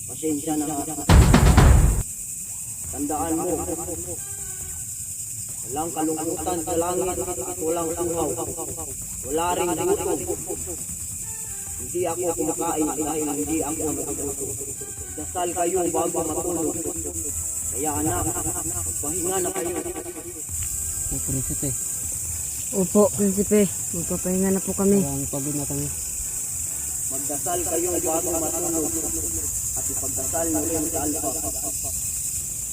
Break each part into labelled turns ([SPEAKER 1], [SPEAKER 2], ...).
[SPEAKER 1] Pasensya na. Tandaan mo, walang kalungkutan sa langit at walang uhaw. Wala ring gutom. Hindi ako kumakain dahil hindi ako nagugutom. Dasal kayo bago matulog. Kaya anak, magpahinga na kayo.
[SPEAKER 2] Prinsipe,
[SPEAKER 3] Opo, Prinsipe. Magpapahinga na po kami.
[SPEAKER 2] parang pagod na kami.
[SPEAKER 1] Magdasal kayo bago matulog. At ipagdasal nyo rin sa alpa.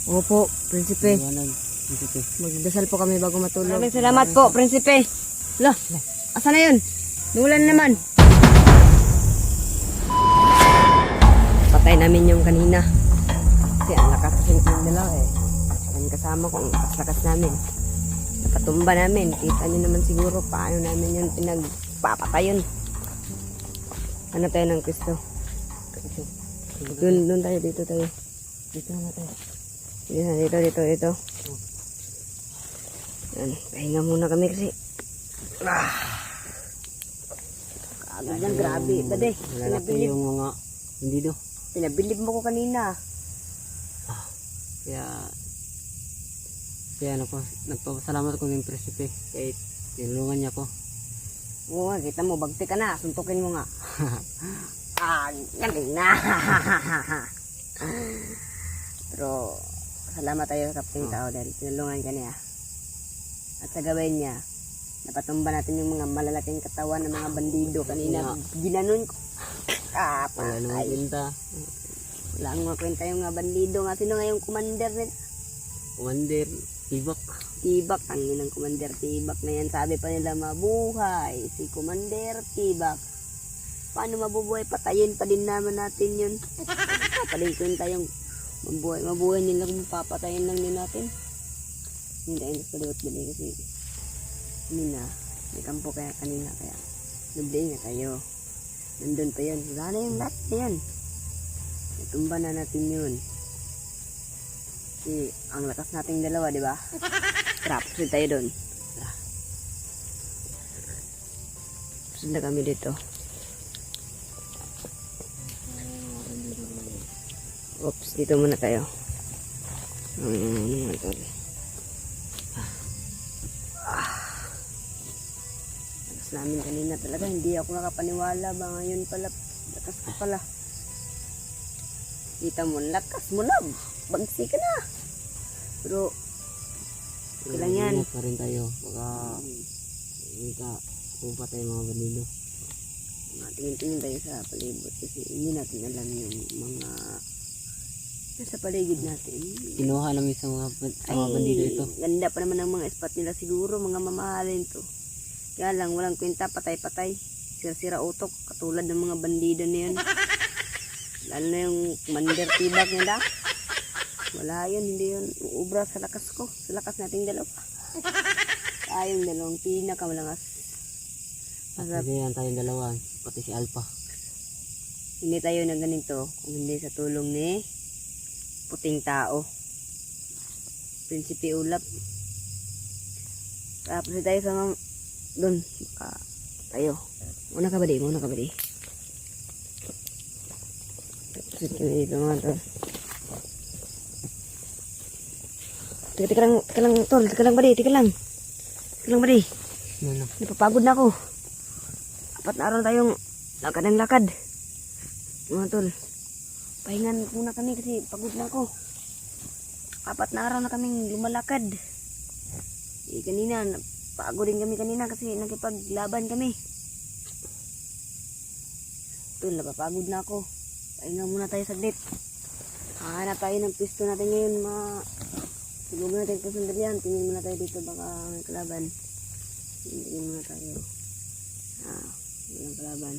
[SPEAKER 3] Opo, Prinsipe.
[SPEAKER 2] Iwanag, Prinsipe.
[SPEAKER 3] Magdasal po kami bago matulog. Maraming salamat po, Prinsipe. Lah, asa na yun? Nulan naman. Patay namin yung kanina. Kasi ang lakas kasi ng dalawa eh. Ang kasama ko, ang lakas namin. Napatumba namin. Kita nyo naman siguro paano namin yun pinagpapatayon. Ano tayo ng Kristo? Doon tayo, dito tayo. Dito na tayo. Dito. Yan, pahinga muna kami kasi. Kagad yan, grabe. Bade,
[SPEAKER 2] Malalaki yung mga bandido.
[SPEAKER 3] pinabilib mo ko kanina.
[SPEAKER 2] Kaya nagpapasalamat ko ng Prinsipe. Kahit tinulungan niya ko.
[SPEAKER 3] Oo nga, kita mo, bagti ka na. Suntukin mo nga. Galing na. Pero, salamat tayo sa kapatid tao dahil tinulungan ka niya. At sa gawin niya, napatumba natin yung mga malalaking katawan ng mga bandido kanina. Ginanon ko.
[SPEAKER 2] Wala naman pinta.
[SPEAKER 3] Wala ang mga kwenta yung mga bandido nga. Sino nga yung commander nila?
[SPEAKER 2] Commander, Tibak.
[SPEAKER 3] Tibak, ang inang Commander Tibak na yan. Sabi pa nila mabuhay si Commander Tibak. Paano mabubuhay? Patayin pa din naman natin yun. Papaling kwenta yung mabuhay nila kung papatayin lang din natin. Hindi tayo nagpaliwat bali kasi kanina, may kampo kaya kanina kaya nabli nga tayo. Nandun pa yun. Wala na yung lahat na yan. Natumba na natin yun. Kasi ang lakas nating dalawa, di ba? Trap, sunod tayo doon. Sunod na kami dito. Oops, dito muna tayo. Lakas namin kanina talaga. Hindi ako nakapaniwala ba ngayon pala. Lakas ka pala. Kita mo, lakas mo na. Bagsi ka na. Pero, kailan yan.
[SPEAKER 2] Ingat pa rin tayo. Baka pupa tayo mga bandido.
[SPEAKER 3] Tingin-tingin tayo sa palibot kasi hindi natin alam yung mga nasa paligid natin.
[SPEAKER 2] Kinuha namin sa mga bandido ito.
[SPEAKER 3] Ganda pa naman ang mga spot nila siguro, mga mamahalin to. Kaya lang, walang kwenta, patay-patay. Sira-sira utok, katulad ng mga bandido na yun. Lalo na yung Commander Tibak nila. Wala yun, hindi yun uubra sa lakas ko. Sa lakas nating dalawa. Tayong dalawang pinakamalangas.
[SPEAKER 2] Kasi yan tayong dalawa. Pati si Alpha.
[SPEAKER 3] Hindi tayo na ganito kung hindi sa tulong ni puting tao. Prinsipe Ulap. Tapos tayo sa mga doon. Tayo. Muna ka ba di? Tapos dito mga to. Teka lang, tol. Teka lang ba di?
[SPEAKER 2] Ano?
[SPEAKER 3] Napapagod na ako. 4 na araw tayong lakad ng lakad. Mga tol. Pahingan muna kami kasi pagod na ako. 4 na araw na kaming lumalakad. Kanina, pagod din kami kanina kasi nakipaglaban kami. Tol, napapagod na ako. Pahinga muna tayo saglit. Hanap tayo ng pisto natin ngayon. Siguro muna tayo pasandalian. Tingin muna tayo dito baka may kalaban. Tingin muna tayo. Walang kalaban.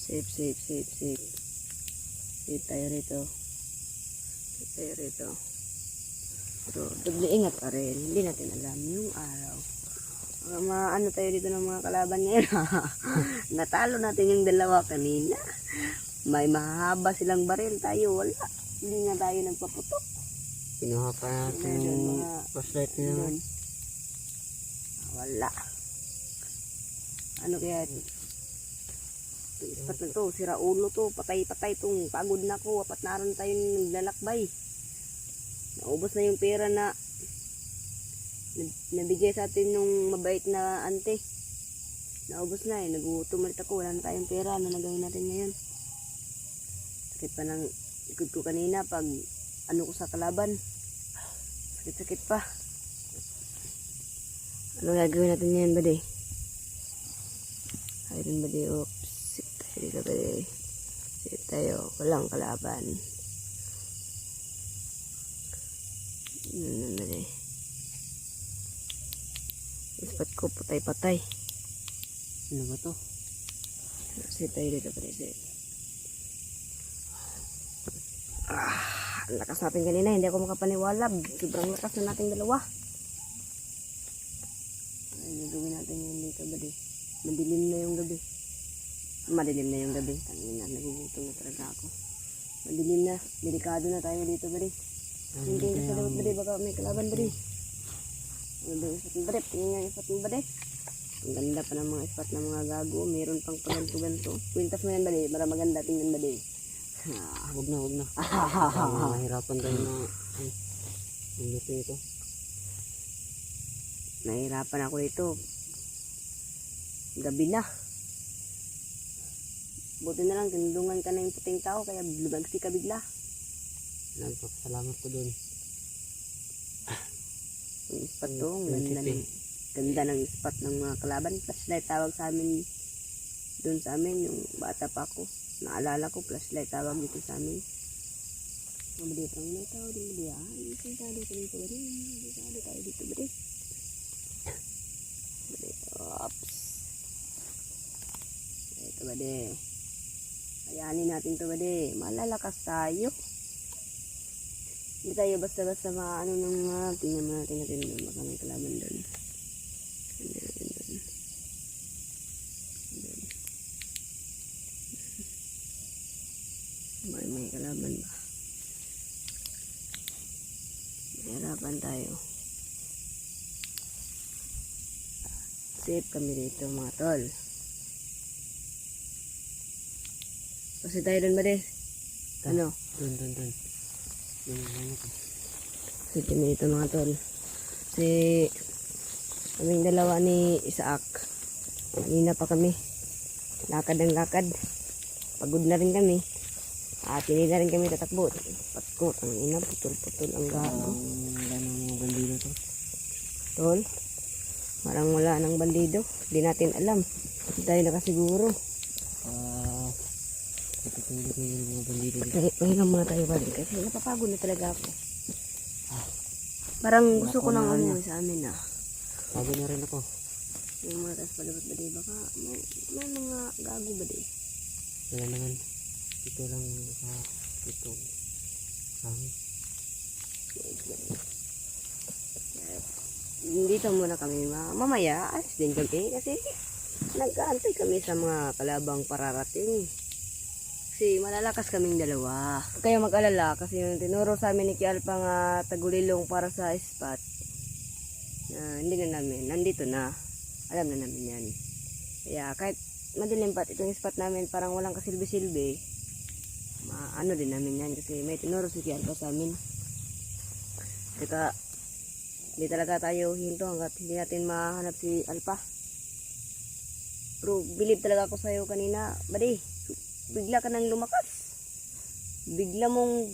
[SPEAKER 3] Safe. Safe tayo rito. Pero doble ingat pa rin. Hindi natin alam yung araw. Maano tayo dito ng mga kalaban ngayon. Natalo natin yung dalawa kanina. May mahaba silang baril. Tayo wala. Hindi nga tayo nagpaputok.
[SPEAKER 2] Kinuha pa natin yung flashlight nila.
[SPEAKER 3] Wala. Ano kaya? Itong ispat na to, sira ulo to, patay-patay tong pagod na ko, apat na araw na tayo naglalakbay. Naubos na yung pera na nabigay sa atin nung mabait na ante. Naubos na eh, nagutom ulit ako, wala na tayong pera, ano nagawin natin ngayon? Sakit pa ng likod ko kanina pag ano ko sa kalaban. Sakit-sakit pa. Ano gagawin natin ngayon, bade? Ayun, bade, oops. Sit tayo dito, bade. Sit tayo, walang kalaban. Ano, bade? Ispat ko, patay-patay.
[SPEAKER 2] Ano ba to?
[SPEAKER 3] Sit tayo dito, bade, sit. Ang lakas natin kanina, hindi ako makapaniwala. Sobrang lakas na nating dalawa. Ay, gagawin natin yun dito, bade. Madilim na yung gabi. Madilim na yung gabi. Tangina, nagugutom na talaga ako. Madilim na. Delikado na tayo dito, bade. Hindi ka sa lawat, bade. Baka may kalaban, bade. Ano ba yung ispat ng bade? Tingnan nga yung ispat ng bade. Ang ganda pa ng mga ispat ng mga gago. Meron pang paganto-ganto. Kwintas mo yan, bade. Para maganda. Tingnan, bade.
[SPEAKER 2] Huwag na, huwag na. Mahirapan tayo na ang luto ito.
[SPEAKER 3] Nahirapan ako dito. Gabi na. Buti na lang, tinulungan ka na yung puting tao, kaya lumagsi ka bigla.
[SPEAKER 2] Salamat ko dun.
[SPEAKER 3] Yung spot to, ganda ng spot ng mga kalaban. Flashlight tawag sa amin, dun sa amin, yung bata pa ako. Naalala ko, flashlight tawag dito sa amin. Mabali pang may tao din, mabali. Isang talo ko dito, bali. Isang talo tayo dito, bali. Bali, ops. Ito, bali. Kayanin natin to, bali. Malalakas tayo. Hindi tayo basta-basta maano ng mga, tingnan mo natin doon, baka may kalaban doon. Tingnan natin doon. May kalaban ba? Mahirapan tayo. Safe kami dito mga tol. Kasi tayo doon ba des? Ano?
[SPEAKER 2] Dun. Ano ko?
[SPEAKER 3] Safe kami dito mga tol. Kasi kaming dalawa ni Isaac. Kanina pa kami. Lakad ang lakad. Pagod na rin kami. At hindi na rin kami tatakbo. Patkot ang ina, putol-putol ang gago.
[SPEAKER 2] Wala nang mga bandido to.
[SPEAKER 3] Tol, parang wala nang bandido. Hindi natin alam. Hindi tayo nakasiguro.
[SPEAKER 2] Natutulog na yung mga bandido dito.
[SPEAKER 3] Pahinga muna tayo ba rin? Kasi napapagod na talaga ako. Parang gusto ko nang umuwi sa amin na.
[SPEAKER 2] Pagod na rin ako.
[SPEAKER 3] Yung mga tas palabas ba di? Baka may mga gago ba di?
[SPEAKER 2] Wala naman. Ito lang sa ito.
[SPEAKER 3] Dito muna kami mamaya. Alis din kami kasi nag-aantay kami sa mga kalabang pararating. Kasi malalakas kaming dalawa. Huwag kayong mag-alala kasi yung tinuro sa amin ni Kialpa nga tagulilong para sa spot. Hindi na namin. Nandito na. Alam na namin yan. Kaya kahit madilim pa itong spot namin parang walang kasilbi-silbi. Ano din namin yan kasi may tinuro si Kialpa sa amin. Kaya hindi talaga tayo hinto hanggat hindi natin mahanap si Alpa. Pero believe talaga ako sa'yo kanina. Badi, bigla ka nang lumakas. Bigla mong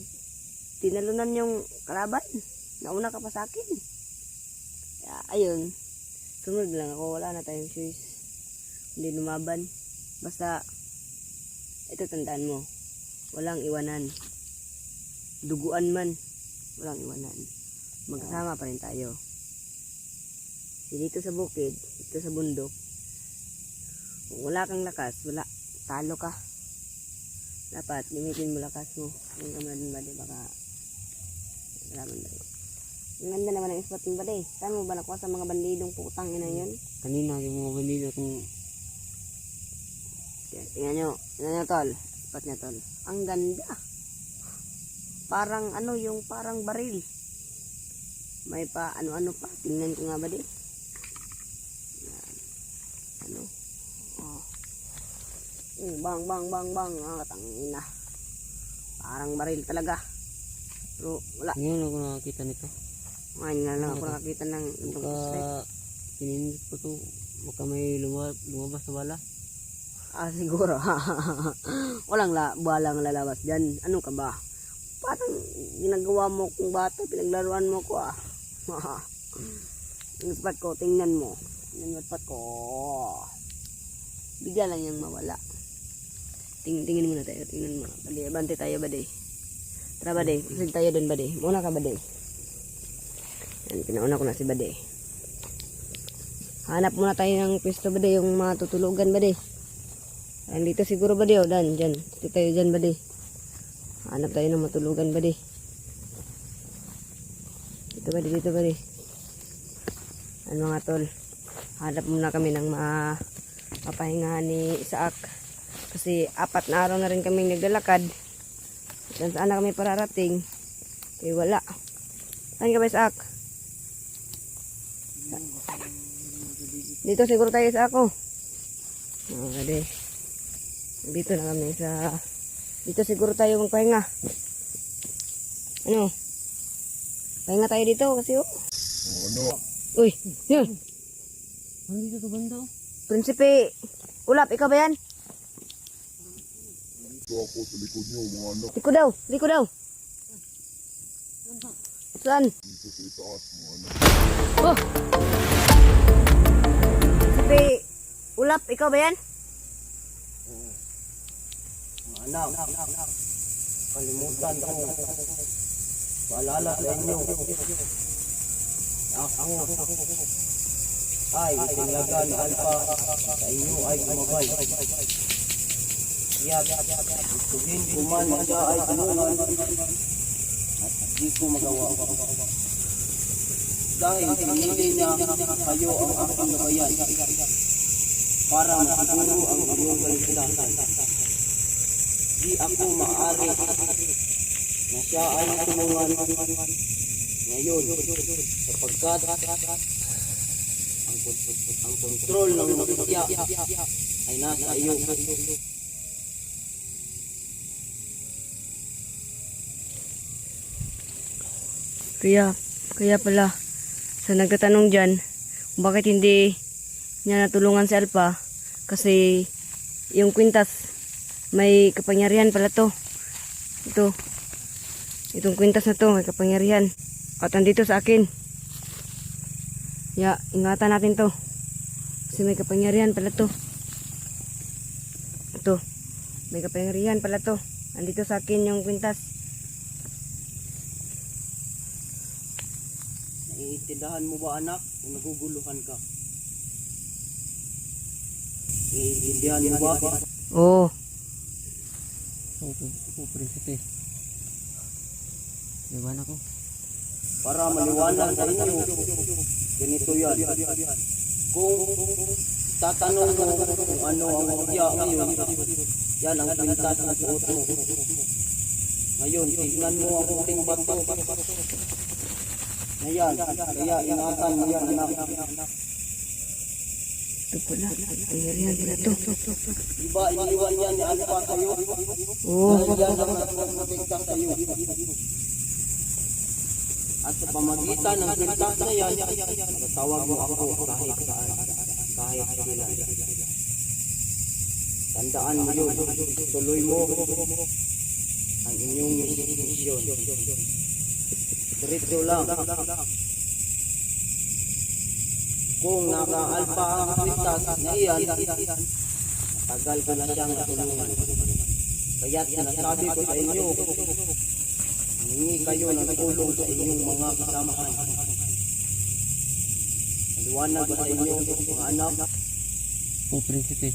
[SPEAKER 3] tinalunan yung kalaban. Nauna ka pa sa akin. Kaya, ayun. Sunod lang ako. Wala na tayong choice. Hindi lumaban. Basta, ito tandaan mo. Walang iwanan. Duguan man. Walang iwanan. Magkasama pa rin tayo. Dito sa bukid, dito sa bundok, kung wala kang lakas, wala, talo ka. Dapat, limitin mo lakas mo. Yung kamalan ba, di baka, salaman ba di. Ang ganda naman ang spot ba di. Saan mo ba nakuha sa mga bandidong putang ina yun?
[SPEAKER 2] Kanina yung mga bandido kung
[SPEAKER 3] Tingnan nyo tol, spot niya tol. Ang ganda. Parang ano, yung parang baril. May pa ano-ano pa. Tingnan ko nga ba di? Yan. Ano? Oh. Bang, bang, bang, bang. Ah, tangina. Parang baril talaga. Pero wala.
[SPEAKER 2] Ngayon ako nakakita nito.
[SPEAKER 3] Ngayon nga lang ako nakakita ng itong strike.
[SPEAKER 2] Baka pininit ko to. Baka may lumabas na bala.
[SPEAKER 3] Ah, siguro. Walang lalabas dyan. Ano ka ba? Parang ginagawa mo kung bata, pinaglaruan mo ko ah. Yung spot ko, tingnan mo. Tingnan yung spot ko. Bigla lang yung mawala. Tingin muna tayo, tingnan mo. Bade, bante tayo bade. Tara bade, kusig tayo dun bade. Muna ka bade. Yan, pinauna ko na si bade. Hanap muna tayo ng pwesto bade, yung mga tutulugan bade. Dito siguro bade, o dan, dyan. Dito tayo dyan bade. Hanap tayo ng matulugan bade. Dito bade. Ano mga tol, hanap muna kami ng mapahinga ni Isaac. Kasi 4 na araw na rin kami naglalakad. Dan saan na kami pararating? Eh wala. Saan ka ba Isaac? Dito siguro tayo Isaac oh. Okay. Dito na kami sa... Dito siguro tayo magpahinga. Ano? Pahinga tayo dito kasi oh. Uy, yun.
[SPEAKER 2] Ano dito to banda?
[SPEAKER 3] Prinsipe, Ulap, ikaw ba yan?
[SPEAKER 4] Ito ako sa likod niyo, mga anak.
[SPEAKER 3] Liko daw. Saan?
[SPEAKER 4] Dito sa itaas, mga anak.
[SPEAKER 3] Oh! Prinsipe, Ulap, ikaw ba yan?
[SPEAKER 1] Anak, kalimutan ko. Paalala sa inyo. Ako ay itinaga ni Alpha sa inyo ay gumabay. Gustuhin ko man siya ay tulungan at di ko magawa. Dahil pinili niya kayo ang aking gabayan para masiguro ang iyong kaligtasan. Di ako maaari na siya ay tulungan ngayon sapagkat ang kontrol ng magisya ay nasa iyo.
[SPEAKER 3] Kaya pala, sa nagtatanong dyan, bakit hindi niya natulungan si Alpha, kasi yung kwintas, may kapangyarihan pala to. Itong kwintas na to, may kapangyarihan. At andito sa akin. Ingatan natin to. Kasi may kapangyarihan pala to. Ito, may kapangyarihan pala to. Andito sa akin yung kwintas.
[SPEAKER 1] Naiintindihan mo ba anak kung naguguluhan ka? Naiintindihan mo ba?
[SPEAKER 3] Oo.
[SPEAKER 2] Opo, prinsipe. Diwan ako.
[SPEAKER 1] Para maliwanag sa inyo, ganito yan. Kung tatanong mo kung ano ang magya ngayon, yan ang pintas na suot mo. Ngayon, tignan mo ang puting bato. Ngayon, kaya ingatan mo yan anak.
[SPEAKER 3] Ito pala, kapangyarihan pala to.
[SPEAKER 1] Diba iniwan yan ni Alpha sa'yo?
[SPEAKER 3] Oo.
[SPEAKER 1] Dahil yan ang nagprotekta sa'yo. At sa pamagitan ng pintas na yan, matatawag mo ako kahit saan, kahit kailan. Tandaan mo yun, tuloy mo ang inyong misyon. Diretso lang. Kung naka-alpha ang pintas na iyan, tagal ka na siyang natulungan. Kaya't sinasabi ko sa inyo, hingi kayo ng tulong sa inyong mga kasamahan. Maliwanag ba sa inyo, mga anak?
[SPEAKER 2] Opo, prinsipe.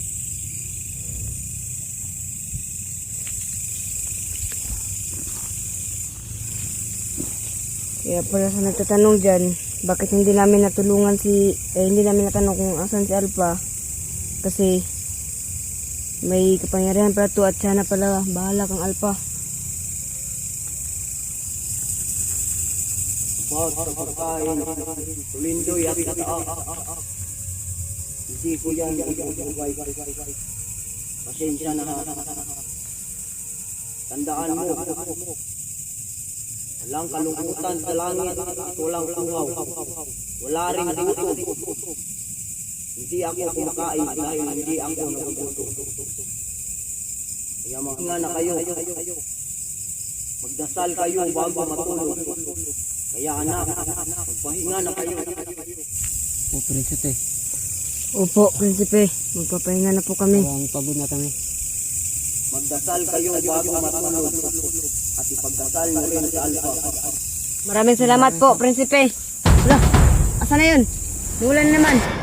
[SPEAKER 3] Kaya pala sa nagtatanong dyan, bakit hindi namin natulungan hindi namin natanong kung asan si Alpha. Kasi may kapangyarihan pala to at sana pala bahala kang Alpha.
[SPEAKER 1] Bawat sa pagkain, tulindoy at kataak. Hindi ko yan ibubay. Pasensya na ha. Tandaan mo, walang kalungkutan sa langit at walang uhaw. Wala rin gutom. Hindi ako kumakain dahil hindi ako nagugutom. Kaya maghinga na kayo. Magdasal kayo bago matulog. Kaya anak, magpahinga na kayo.
[SPEAKER 2] O, prinsipe.
[SPEAKER 3] Opo, prinsipe. Magpapahinga na po kami.
[SPEAKER 2] Parang pagod na kami.
[SPEAKER 1] Magdasal kayo bago matulog. At ipagdasal nyo rin sa alpa.
[SPEAKER 3] Maraming salamat po, prinsipe. Wala, asa na yun? Nulan naman.